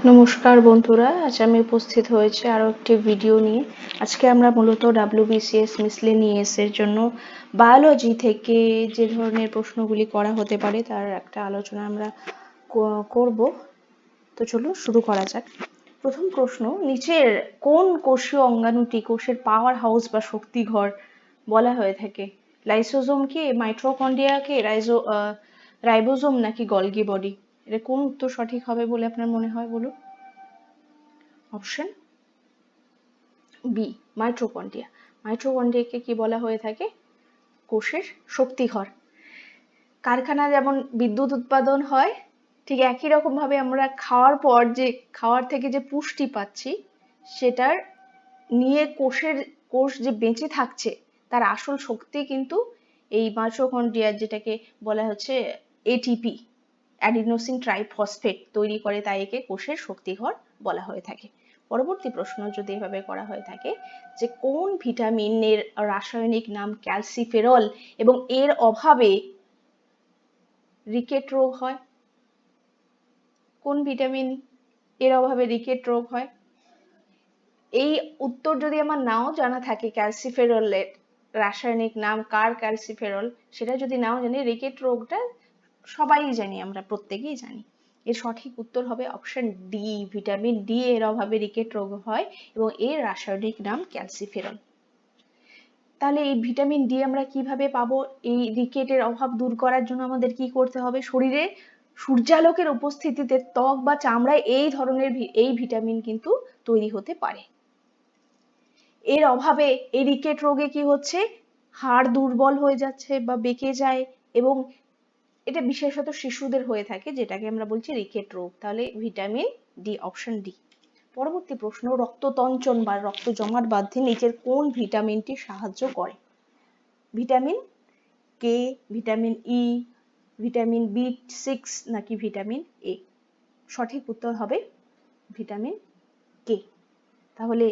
নমস্কার বন্ধুরা, আজ আমি উপস্থিত হয়েছি আরো একটি ভিডিও নিয়ে। আজকে আমরা মূলত WBCS মিসলেনিয়াস এর জন্য বায়োলজি থেকে যে ধরনের প্রশ্নগুলি করা হতে পারে তার একটা আলোচনা আমরা করব। তো চলুন শুরু করা যাক। প্রথম প্রশ্ন, নিচের কোন কোষীয় অঙ্গাণুটি কোষের পাওয়ার হাউস বা শক্তিঘর বলা হয়ে থাকে? লাইসোজোমকে, মাইটোকন্ড্রিয়াকে, রাইবোজোম নাকি গলগি বডি? এর কোন উত্তর সঠিক হবে বলে আপনার মনে হয় বলুন? Option B, mitochondria. মাইটোকন্ড্রিয়াকে কি বলা হয়ে থাকে? কোষের শক্তিঘর। কারখানায় যেমন বিদ্যুৎ উৎপাদন হয়, ঠিক একই রকম ভাবে আমরা খাওয়ার পর যে খাওয়ার থেকে যে পুষ্টি পাচ্ছি সেটার নিয়ে কোষ যে বেঁচে থাকছে তার আসল শক্তি কিন্তু এই মাইটোকন্ড্রিয়া, যেটাকে বলা হচ্ছে এটিপি, অ্যাডিনোসিন ট্রাইফসফেট তৈরি করে, তাই একে কোষের শক্তিঘর বলা হয়ে থাকে। পরবর্তী প্রশ্ন যদি এভাবে করা হয়ে থাকে যে কোন ভিটামিনের রাসায়নিক নাম ক্যালসিফেরল এবং এর অভাবে রিকেট রোগ হয়? কোন ভিটামিন এর অভাবে রিকেট রোগ হয়? এই উত্তর যদি আমার নাও জানা থাকে, ক্যালসিফেরলের রাসায়নিক নাম কার ক্যালসিফেরল, সেটা যদি নাও জানি, রিকেট রোগটা সবাই জানি, আমরা প্রত্যেকেই জানি। এর সঠিক উত্তর হবে অপশন ডি, ভিটামিন ডি এর অভাবে রিকেট রোগ হয় এবং এর রাসায়নিক নাম ক্যালসিফেরল। তাহলে এই ভিটামিন ডি আমরা কিভাবে পাবো? এই রিকেটের অভাব দূর করার জন্য আমাদের কি করতে হবে? শরীরে সূর্যালোকের উপস্থিতিতে ত্বক বা চামড়ায় এই ধরনের এই ভিটামিন কিন্তু তৈরি হতে পারে। এর অভাবে এই রিকেট রোগে কি হচ্ছে? হাড় দুর্বল হয়ে যাচ্ছে বা বেঁকে যায়, এবং এটা বিশেষত শিশুদের হয়ে থাকে, যেটাকে আমরা বলছি রিকেট রোগ। তাহলে ভিটামিন ডি, অপশন ডি। পরবর্তী প্রশ্ন, রক্ততঞ্চন বা রক্ত জমাট বাঁধতে নিচের কোন ভিটামিনটি সাহায্য করে? Vitamin K, vitamin E, vitamin B6 নাকি ভিটামিন এ? সঠিক উত্তর হবে ভিটামিন কে। তাহলে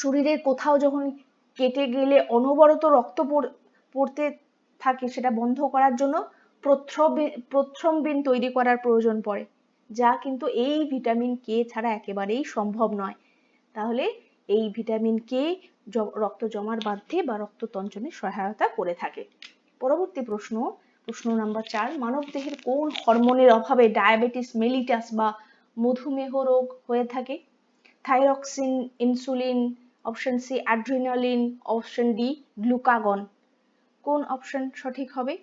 শরীরের কোথাও যখন কেটে গেলে অনবরত রক্ত পড়তে থাকে, সেটা বন্ধ করার জন্য প্রথ্রম্বিন তৈরি করার প্রয়োজন পড়ে, যা কিন্তু এই ভিটামিন কে ছাড়া একেবারেই সম্ভব নয়। তাহলে এই ভিটামিন কে রক্ত জমাট বাঁধতে বা রক্ততঞ্চনে সহায়তা করে থাকে। পরবর্তী প্রশ্ন, প্রশ্ন নাম্বার 4, মানবদেহের কোন হরমোনের অভাবে ডায়াবেটিস মেলিটাস বা মধুমেহ রোগ হয়ে থাকে? Thyroxine, insulin, option C adrenaline, option D glucagon. কোন অপশন সঠিক হবে?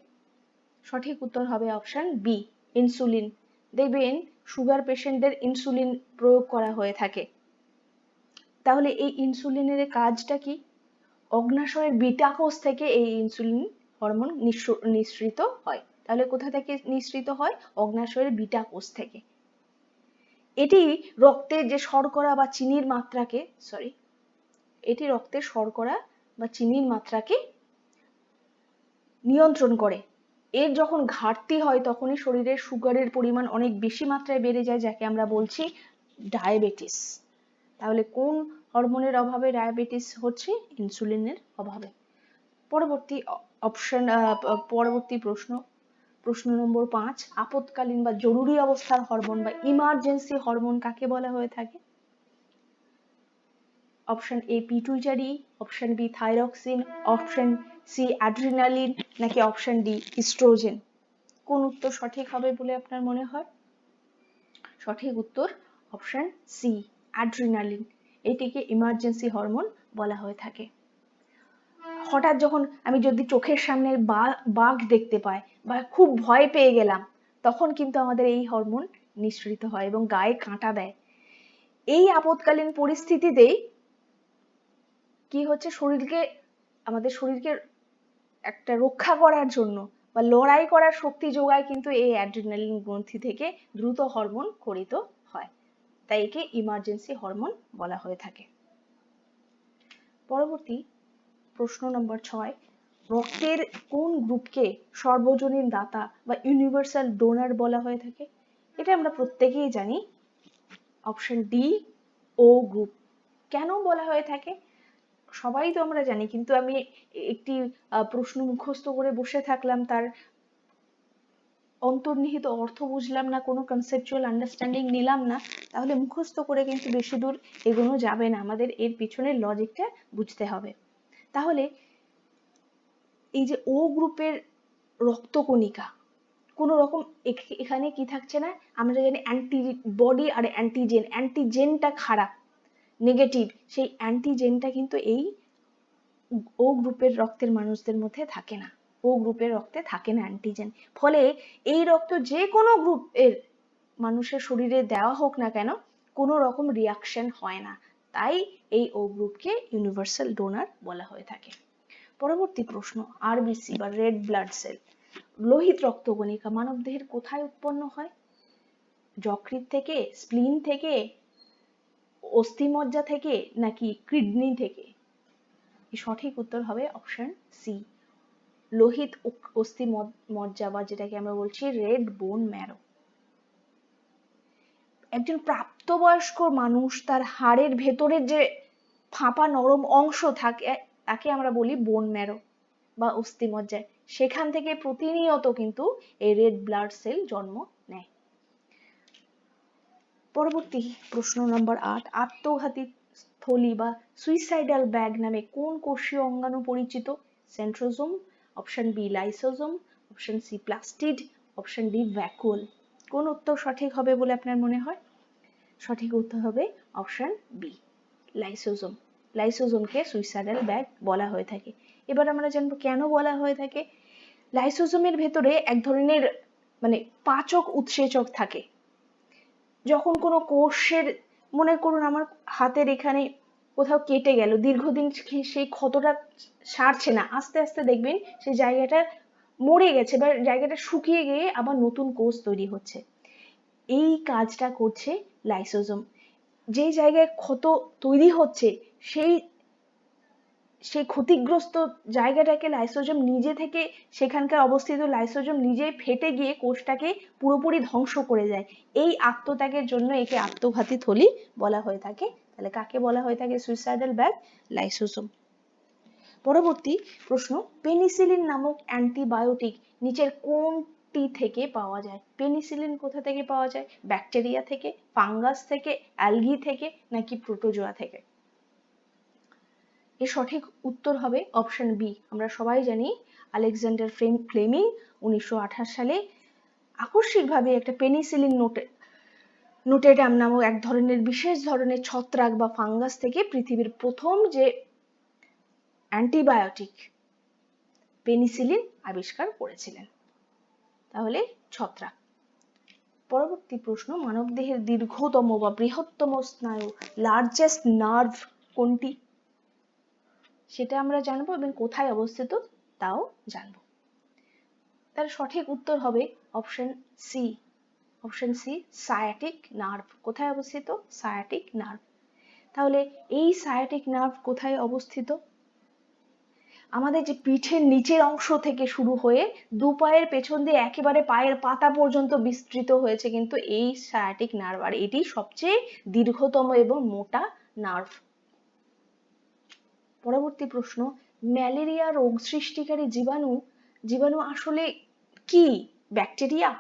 সঠিক উত্তর হবে অপশন বি, ইনসুলিন। দেখবেন সুগার পেশেন্টদের ইনসুলিন প্রয়োগ করা হয়ে থাকে। তাহলে এই ইনসুলিনের কাজটা কি? অগ্ন্যাশয়ের বিটা কোষ থেকে এই ইনসুলিন হরমোন নিঃসৃত হয়। তাহলে কোথা থেকে নিঃসৃত হয়? অগ্ন্যাশয়ের বিটা কোষ থেকে। এটি রক্তের যে শর্করা বা চিনির মাত্রাকে এটি রক্তের শর্করা বা চিনির মাত্রাকে নিয়ন্ত্রণ করে। এর যখন ঘাটতি হয় তখনই শরীরে সুগারের পরিমাণ অনেক বেশি মাত্রায় বেড়ে যায়, যাকে আমরা বলছি ডায়াবেটিস। তাহলে কোন হরমোনের অভাবে ডায়াবেটিস হচ্ছে? ইনসুলিনের অভাবে। পরবর্তী প্রশ্ন নম্বর 5, আপৎকালীন বা জরুরি অবস্থার হরমোন বা ইমার্জেন্সি হরমোন কাকে বলা হয়ে থাকে? Option A pituitary, option B thyroxine, option C adrenaline নাকি অপশন ডি ইস্ট্রোজেন? কোন উত্তর সঠিক হবে বলে আপনার মনে হয়? সঠিক উত্তর অপশন সি, অ্যাড্রিনালিন। এটিকে ইমার্জেন্সি হরমোন বলা হয়ে থাকে। হঠাৎ যখন আমি যদি চোখের সামনে বাঘ দেখতে পাই বা খুব ভয় পেয়ে গেলাম, তখন কিন্তু আমাদের এই হরমোন নিঃসৃত হয় এবং গায়ে কাঁটা দেয়। এই আপৎকালীন পরিস্থিতিতেই কি হচ্ছে, আমাদের শরীরকে একটা রক্ষা করার জন্য বা লড়াই করার শক্তি যোগায় কিন্তু এই অ্যাড্রিনালিন গ্রন্থি থেকে দ্রুত হরমোন খরিত হয়, তাই একে ইমার্জেন্সি হরমোন বলা হয়ে থাকে। পরবর্তী প্রশ্ন নম্বর 6, রক্তের কোন গ্রুপকে সর্বজনীন দাতা বা ইউনিভার্সাল ডোনার বলা হয়ে থাকে? এটা আমরা প্রত্যেকেই জানি, অপশন ডি ও গ্রুপ। কেন বলা হয়ে থাকে সবাই তো আমরা জানি, কিন্তু আমি একটি প্রশ্ন মুখস্থ করে বসে থাকলাম, তার অন্তর্নিহিত অর্থ বুঝলাম না, কোনো কনসেপচুয়াল আন্ডারস্ট্যান্ডিং নিলাম না, তাহলে মুখস্থ করে কিন্তু বেশি দূর এগোনো যাবে না, আমাদের এর পিছনের লজিকটা বুঝতে হবে। তাহলে এই যে ও গ্রুপের রক্তকণিকা, কোনো রকম এখানে কি থাকছে না, আমরা জানি অ্যান্টিবডি আর অ্যান্টিজেন, অ্যান্টিজেনটা খারাপ, নেগেটিভ, সেই অ্যান্টিজেনটা কিন্তু এই ও গ্রুপের রক্তের মানুষদের মধ্যে থাকে না, ও গ্রুপের রক্তে থাকে না অ্যান্টিজেন। ফলে এই রক্ত যে কোনো গ্রুপের মানুষের শরীরে দেওয়া হোক না কেন, কোনো রকম রিয়াকশন হয় না, তাই এই ও গ্রুপকে ইউনিভার্সাল ডোনার বলা হয়ে থাকে। পরবর্তী প্রশ্ন, আরবিসি বা রেড ব্লাড সেল, লোহিত রক্তকণিকা মানবদেহের কোথায় উৎপন্ন হয়? যকৃৎ থেকে, স্প্লিন থেকে, অস্থিমজ্জা থেকে, নাকি কিডনি থেকে? সঠিক উত্তর হবে অপশন সি, লোহিত অস্থিমজ্জা বা যেটাকে আমরা বলছি রেড বোন ম্যারো। একজন প্রাপ্তবয়স্ক মানুষ তার হাড়ের ভেতরের যে ফাঁপা নরম অংশ থাকে তাকে আমরা বলি বোন ম্যারো বা অস্থিমজ্জায়, সেখান থেকে প্রতিনিয়ত কিন্তু এই রেড ব্লাড সেল জন্ম নেয়। পরবর্তী প্রশ্ন নম্বর 8, আত্মঘাতী থলি বা সুইসাইডাল ব্যাগ নামে কোন কোষীয় অঙ্গাণু পরিচিত? Centrosome, option B lysosome, option C plastid, option D vacuole. কোন উত্তর সঠিক হবে বলে আপনার মনে হয়? সঠিক উত্তর হবে অপশন বি লাইসোজোম। লাইসোজোমকে সুইসাইডাল ব্যাগ বলা হয়ে থাকে। এবার আমরা জানবো কেন বলা হয়ে থাকে। লাইসোজোমের ভেতরে এক ধরনের পাচক উৎসেচক থাকে। যখন কোনো কোষের, মনে করুন আমার হাতের এখানে কোথাও কেটে গেল, দীর্ঘদিন সেই ক্ষতটা সারছে না, আস্তে আস্তে দেখবেন সেই জায়গাটা মরে গেছে বা জায়গাটা শুকিয়ে গিয়ে আবার নতুন কোষ তৈরি হচ্ছে। এই কাজটা করছে লাইসোজোম। যে জায়গায় ক্ষত তৈরি হচ্ছে সেই ক্ষতিগ্রস্ত জায়গাটাকে লাইসোজোম নিজে থেকে, সেখানকার অবস্থিত লাইসোজোম নিজে ফেটে গিয়ে কোষটাকে পুরোপুরি ধ্বংস করে যায়। এই আত্মত্যাগের জন্য একে আত্মঘাতী থলি বলা হয়ে থাকে। তাহলে কাকে বলা হয়ে থাকে সুইসাইডাল ব্যাগ? লাইসোজোম। পরবর্তী প্রশ্ন, পেনিসিলিন নামক অ্যান্টিবায়োটিক নিচের কোনটি থেকে পাওয়া যায়? পেনিসিলিন কোথা থেকে পাওয়া যায়? ব্যাকটেরিয়া থেকে, ফাঙ্গাস থেকে, অ্যালগি থেকে, নাকি প্রোটোজোয়া থেকে? এর সঠিক উত্তর হবে অপশন বি। আমরা সবাই জানি আলেকজান্ডার ফ্লেমিং 1928 সালে আকস্মিকভাবে একটা পেনিসিলিন নোটেডাম নামক এক ধরনের বিশেষ ধরনের ছত্রাক বা ফাঙ্গাস থেকে পৃথিবীর প্রথম যে অ্যান্টিবায়োটিক পেনিসিলিন আবিষ্কার করেছিলেন। তাহলে ছত্রাক। পরবর্তী প্রশ্ন, মানবদেহের দীর্ঘতম বা বৃহত্তম স্নায়ু লার্জেস্ট নার্ভ কোনটি? সেটা আমরা জানবো এবং কোথায় অবস্থিত তাও জানবো। তার সঠিক উত্তর হবে option C, option C sciatic nerve. কোথায় অবস্থিত? Sciatic nerve. তাহলে এই সায়াটিক নার্ভ কোথায় অবস্থিত? আমাদের যে পিঠের নিচের অংশ থেকে শুরু হয়ে দু পায়ের পেছন দিয়ে একেবারে পায়ের পাতা পর্যন্ত বিস্তৃত হয়েছে কিন্তু এই সায়াটিক নার্ভ, আর এটি সবচেয়ে দীর্ঘতম এবং মোটা নার্ভ। পরবর্তী প্রশ্ন, ম্যালেরিয়া রোগ সৃষ্টিকারী জীবাণু আসলে কি? ব্যাকটেরিয়া,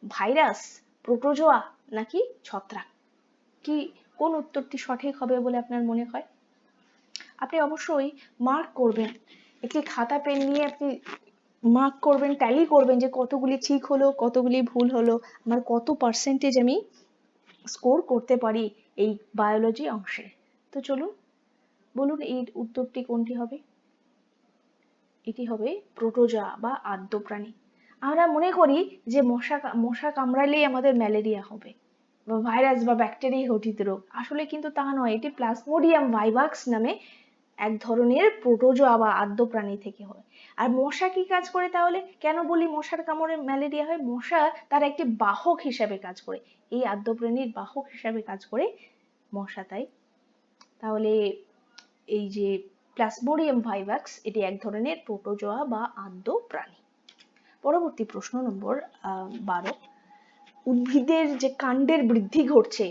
ভাইরাস, প্রোটোজোয়া, নাকি ছত্রাক? কোন উত্তরটি সঠিক হবে বলে আপনার মনে হয়? আপনি অবশ্যই মার্ক করবেন, একটি খাতা পেন নিয়ে আপনি মার্ক করবেন, ট্যালি করবেন যে কতগুলি ঠিক হলো, কতগুলি ভুল হলো, আমার কত পার্সেন্টেজ আমি স্কোর করতে পারি এই বায়োলজি অংশে। তো চলুন বলুন এই উত্তরটি কোনটি হবে? এটি হবে প্রোটোজোয়া বা আদ্য প্রাণী। আমরা মনে করি যে মশা কামড়ালেই আমাদের ম্যালেরিয়া হবে বা ভাইরাস বা ব্যাকটেরিয়া ঘটিত রোগ, আসলে কিন্তু তা নয়। এটি প্লাজমোডিয়াম ভাইভাক্স নামে এক ধরনের প্রোটোজোয়া বা আদ্য প্রাণী থেকে হয়। আর মশা কি কাজ করে তাহলে? কেন বলি মশার কামড়ে ম্যালেরিয়া হয়? মশা তার একটি বাহক হিসাবে কাজ করে, এই আদ্য প্রাণীর বাহক হিসাবে কাজ করে মশা। তাহলে এই যে প্লাজমোডিয়াম ভাইভাক্স এটি এক ধরনের প্রোটোজোয়া বা আদ্য প্রাণী। পরবর্তী প্রশ্ন নম্বর 12, উদ্ভিদের যে কাণ্ডের বৃদ্ধি ঘটছে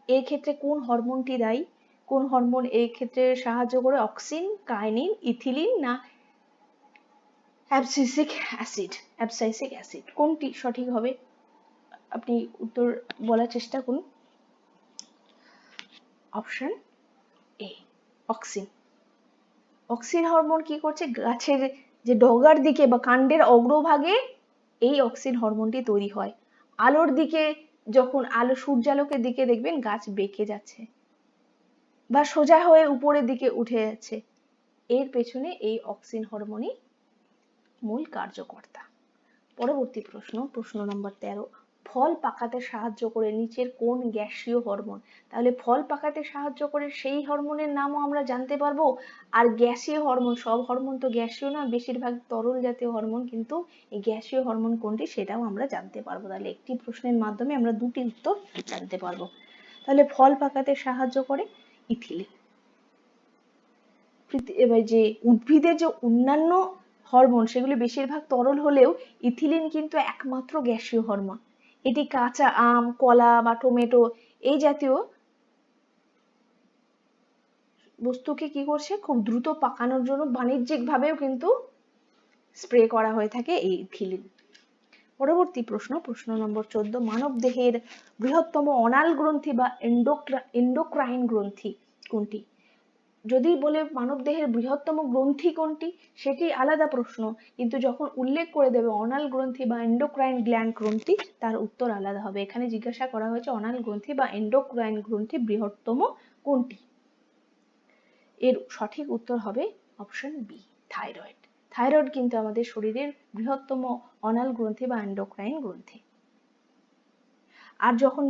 এর ক্ষেত্রে কোন হরমোনটি দায়ী? কোন হরমোন এই ক্ষেত্রে সাহায্য করে? অক্সিন, কাইনিন, ইথিলিন না অ্যাবসাইসিক অ্যাসিড কোনটি সঠিক হবে? আপনি উত্তর বলার চেষ্টা করুন। Option A, auxin. Auxin hormone কি করছে? গাছের যে ডগার দিকে বা কাণ্ডের অগ্রভাগে এই অক্সিন হরমোনটি তৈরি হয়। আলোর দিকে যখন সূর্যালোকের দিকে দেখবেন গাছ বেঁকে যাচ্ছে বা সোজা হয়ে উপরের দিকে উঠে যাচ্ছে, এর পেছনে এই অক্সিন হরমোনই মূল কার্যকর্তা। পরবর্তী প্রশ্ন নম্বর 13, ফল পাকাতে সাহায্য করে নিচের কোন গ্যাসীয় হরমোন? তাহলে ফল পাকাতে সাহায্য করে সেই হরমোনের নামও আমরা জানতে পারবো। আর গ্যাসীয় হরমোন, সব হরমোন তো গ্যাসীয় না, বেশিরভাগ তরল জাতীয় হরমোন, কিন্তু এই গ্যাসীয় হরমোন কোনটি সেটাও আমরা জানতে পারবো। তাহলে একটি প্রশ্নের মাধ্যমে আমরা দুটি উত্তর জানতে পারবো। তাহলে ফল পাকাতে সাহায্য করে ইথিলিন। এবার যে উদ্ভিদের যে অন্যান্য হরমোন সেগুলি বেশিরভাগ তরল হলেও ইথিলিন কিন্তু একমাত্র গ্যাসীয় হরমোন। এটি কাঁচা আম, কলা বা টমেটো এই জাতীয় বস্তুকে কি করছে? খুব দ্রুত পাকানোর জন্য বাণিজ্যিকভাবেও কিন্তু স্প্রে করা হয়ে থাকে এই ইথিলিন। পরবর্তী প্রশ্ন নম্বর 14, মানব দেহের বৃহত্তম অনাল গ্রন্থি বা এন্ডোক্রাইন গ্রন্থি কোনটি? যদি বলে মানব দেহের বৃহত্তম গ্রন্থি কোনটি সেটি আলাদা প্রশ্ন, কিন্তু যখন উল্লেখ করে দেবে অনাল গ্রন্থি বা এন্ডোক্রাইন গ্ল্যান্ড গ্রন্থি, তার উত্তর আলাদা হবে। এখানে জিজ্ঞাসা করা হয়েছে অনাল গ্রন্থি বা এন্ডোক্রাইন গ্রন্থি বৃহত্তম কোনটি। এর সঠিক উত্তর হবে অপশন বি, থাইরয়েড। থাইরয়েড কিন্তু আমাদের শরীরের বৃহত্তম অনাল গ্রন্থি বা এন্ডোক্রাইন গ্রন্থি। আর যখন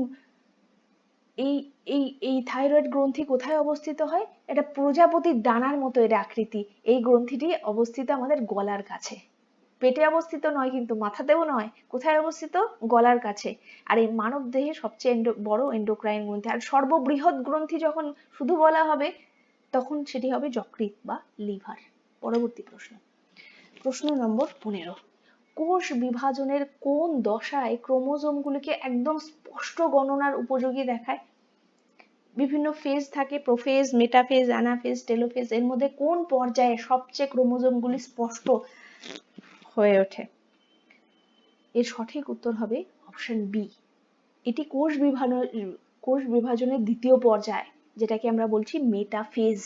এই থাইরয়েড গ্রন্থি কোথায় অবস্থিত হয়? এটা প্রজাপতির ডানার মতো এর আকৃতি। এই গ্রন্থিটি অবস্থিত আমাদের গলার কাছে, পেটে অবস্থিত নয়, কিন্তু মাথাতেও নয়। কোথায় অবস্থিত? গলার কাছে। আর এই মানব দেহের সবচেয়ে বড় এন্ডোক্রাইন গ্রন্থি। আর সর্ববৃহৎ গ্রন্থি যখন শুধু বলা হবে তখন সেটি হবে যকৃৎ বা লিভার। পরবর্তী প্রশ্ন নম্বর 15, কোষ বিভাজনের কোন দশায় ক্রোমোজোমগুলিকে একদম স্পষ্ট গণনার উপযোগী দেখায়? বিভিন্ন ফেজ থাকে, প্রোফেজ, মেটাফেজ, অ্যানাফেজ, টেলোফেজ। এর মধ্যে কোন পর্যায়ে সবচেয়ে ক্রোমোজোমগুলি স্পষ্ট হয়ে ওঠে? এর সঠিক উত্তর হবে অপশন বি। এটি কোষ বিভাজনের দ্বিতীয় পর্যায়, যেটাকে আমরা বলছি মেটাফেজ।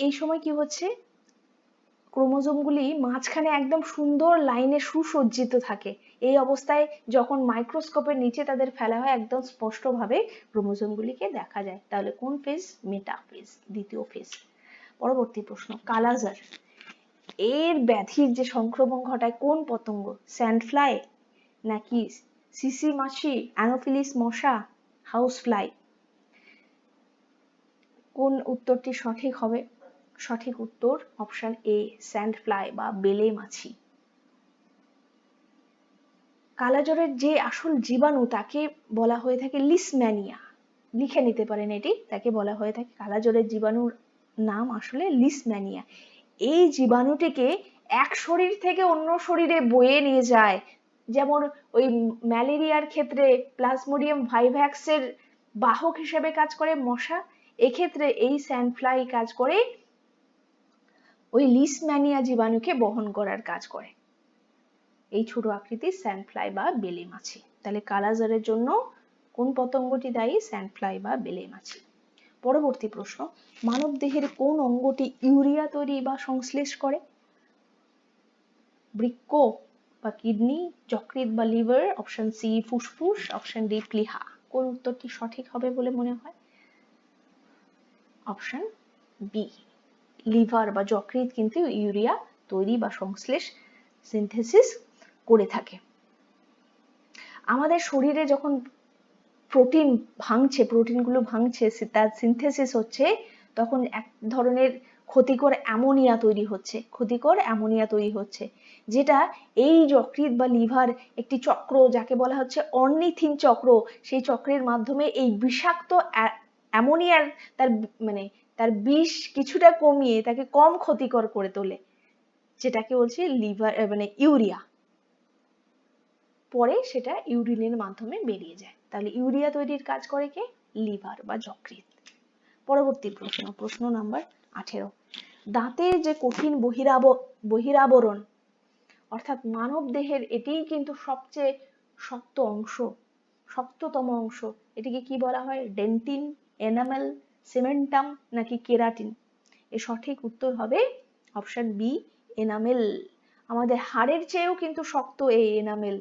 এই সময় কি হচ্ছে? ক্রোমোজোমগুলি মাঝখানে একদম সুন্দর লাইনে সুসজ্জিত থাকে। এই অবস্থায় যখন মাইক্রোস্কোপের নিচে তাদের ফেলা হয় একদম স্পষ্টভাবে ক্রোমোজোমগুলিকে দেখা যায়। তাহলে কোন ফেজ? মেটাফেজ, দ্বিতীয় ফেজ। পরবর্তী প্রশ্ন, কালাজার এর ব্যাধির যে সংক্রমণ ঘটায় কোন পতঙ্গ? স্যান্ডফ্লাই নাকি সিসি মাছি, অ্যানোফিলিস মশা, হাউস ফ্লাই? কোন উত্তরটি সঠিক হবে? সঠিক উত্তর অপশন এ, স্যান্ডফ্লাই বা বেলে মাছি। কালাজ্বরের যে আসল জীবাণু তাকে বলা হয়ে থাকে লিসম্যানিয়া। লিখে নিতে পারেন এটি, তাকে বলা হয়ে থাকে কালাজ্বরের জীবাণুর নাম আসলে লিসম্যানিয়া। এই জীবাণুটিকে এক শরীর থেকে অন্য শরীরে বয়ে নিয়ে যায়। যেমন ওই ম্যালেরিয়ার ক্ষেত্রে প্লাজমোডিয়াম ভাইভ্যাক্সের বাহক হিসেবে কাজ করে মশা, এক্ষেত্রে এই স্যান্ডফ্লাই কাজ করে ওই লিসম্যানিয়া জীবাণুকে বহন করার কাজ করে। এই ছোট আকৃতির স্যান্ডফ্লাই বা বেলে মাছি। তাহলে কালাজারের জন্য কোন পতঙ্গটি দায়ী? স্যান্ডফ্লাই বা বেলে মাছি। পরবর্তী প্রশ্ন, মানব দেহের কোন অঙ্গটি ইউরিয়া তৈরি বা সংশ্লেষ করে? বৃক্ক বা কিডনি, যকৃৎ বা লিভার, অপশন সি ফুসফুস, অপশন ডি প্লিহা। কোন উত্তরটি সঠিক হবে বলে মনে হয়? অপশন বি, লিভার বা যকৃৎ কিন্তু ইউরিয়া তৈরি বা সংশ্লেষ সিনথেসিস করে থাকে। আমাদের শরীরে যখন প্রোটিনগুলো ভাঙছে, তার সিনথেসিস হচ্ছে, তখন এক ধরনের ক্ষতিকর অ্যামোনিয়া তৈরি হচ্ছে, যেটা এই যকৃৎ বা লিভার একটি চক্র, যাকে বলা হচ্ছে অর্নিথিন চক্র, সেই চক্রের মাধ্যমে এই বিষাক্ত অ্যামোনিয়ার তার বিষ কিছুটা কমিয়ে তাকে কম ক্ষতিকর করে তোলে, যেটাকে বলছে লিভার ইউরিয়া। পরে সেটা ইউরিনের মাধ্যমে বেরিয়ে যায়। তাহলে ইউরিয়া তৈরির কাজ করে কে? লিভার বা যকৃৎ। পরবর্তী প্রশ্ন নাম্বার 18, দাঁতের যে কঠিন বহিরাবরণ, অর্থাৎ মানব দেহের এটিই কিন্তু সবচেয়ে শক্ত অংশ, শক্ততম অংশ। এটিকে কি বলা হয়? ডেন্টিন, এনামেল, সিমেন্টাম নাকি কেরাটিন? এর সঠিক উত্তর হবে অপশন বি, এনামেল। আমাদের হাড়ের চেয়েও কিন্তু শক্ত এই এনামেল,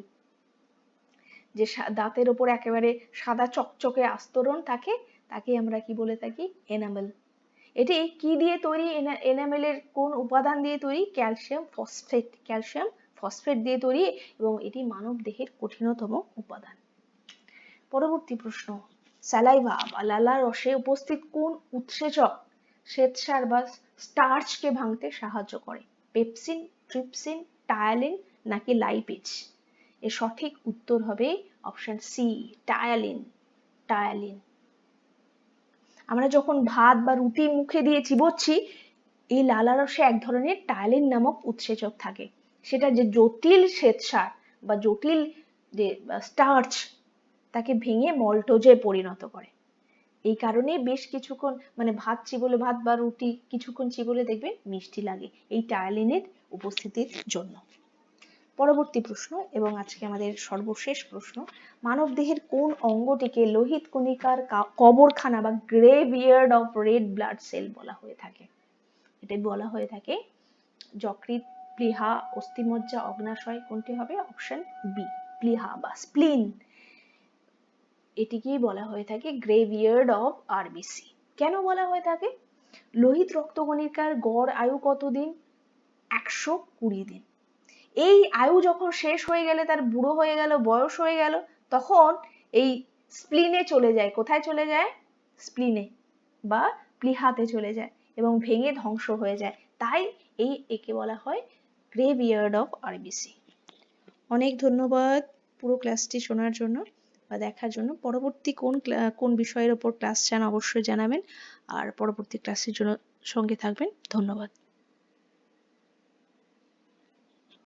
যে দাঁতের ওপর একেবারে সাদা চকচকে আস্তরণ থাকে, তাকে আমরা কি বলে থাকি? এনামেল। এটি কি দিয়ে তৈরি? এনামেলের কোন উপাদান দিয়ে তৈরি? Calcium phosphate. ক্যালসিয়াম ফসফেট দিয়ে তৈরি এবং এটি মানব দেহের কঠিনতম উপাদান। পরবর্তী প্রশ্ন, স্যালাইভা বা লালার রসে উপস্থিত কোন উৎসেচক শ্বেতসার বা স্টার্চকে ভাঙতে সাহায্য করে? পেপসিন, ট্রিপসিন, টায়ালিন নাকি লাইপেজ? এর সঠিক উত্তর হবে অপশন সি, টায়ালিন। টায়ালিন। আমরা যখন ভাত বা রুটি মুখে দিয়ে চিবোচ্ছি, এই লালারসে এক ধরনের টায়ালিন নামক উৎসেচক থাকে। সেটা যে জটিল শ্বেতসার বা জটিল যে স্টার্চ, তাকে ভেঙে মল্টোজে পরিণত করে। এই কারণে বেশ কিছুক্ষণ, মানে ভাত চিবোলে, ভাত বা রুটি কিছুক্ষণ চিবোলে দেখবেন মিষ্টি লাগে, এই টায়ালিনের উপস্থিতির জন্য। পরবর্তী প্রশ্ন এবং আজকে আমাদের সর্বশেষ প্রশ্ন, মানবদেহের কোন অঙ্গটিকে লোহিত কণিকার কবরখানা বা graveyard of red blood cell বলা হয়ে থাকে? এটা বলা হয়ে থাকে যকৃৎ, প্লীহা, অস্থিমজ্জা, অগ্নাশয়। কোনটি হবে? অপশন বি, প্লীহা বা স্প্লিন। এটিকেই বলা হয়ে থাকে গ্রেভিয়ার্ড অফ আরবিসি। কেন বলা হয়ে থাকে? লোহিত রক্তকণিকার গড় আয়ু কতদিন? 120 দিন। এই আয়ু যখন শেষ হয়ে গেলে, তার বুড়ো হয়ে গেল, বয়স হয়ে গেল, তখন এই স্প্লিনে চলে যায়। কোথায় চলে যায়? স্প্লিনে বা প্লীহাতে চলে যায় এবং ভেঙে ধ্বংস হয়ে যায়। তাই একে বলা হয় গ্রেভিয়ার্ড অফ আরবিসি। অনেক ধন্যবাদ পুরো ক্লাসটি শোনার জন্য বা দেখার জন্য। পরবর্তী কোন বিষয়ের উপর ক্লাস চান অবশ্যই জানাবেন, আর পরবর্তী ক্লাসের জন্য সঙ্গে থাকবেন। ধন্যবাদ।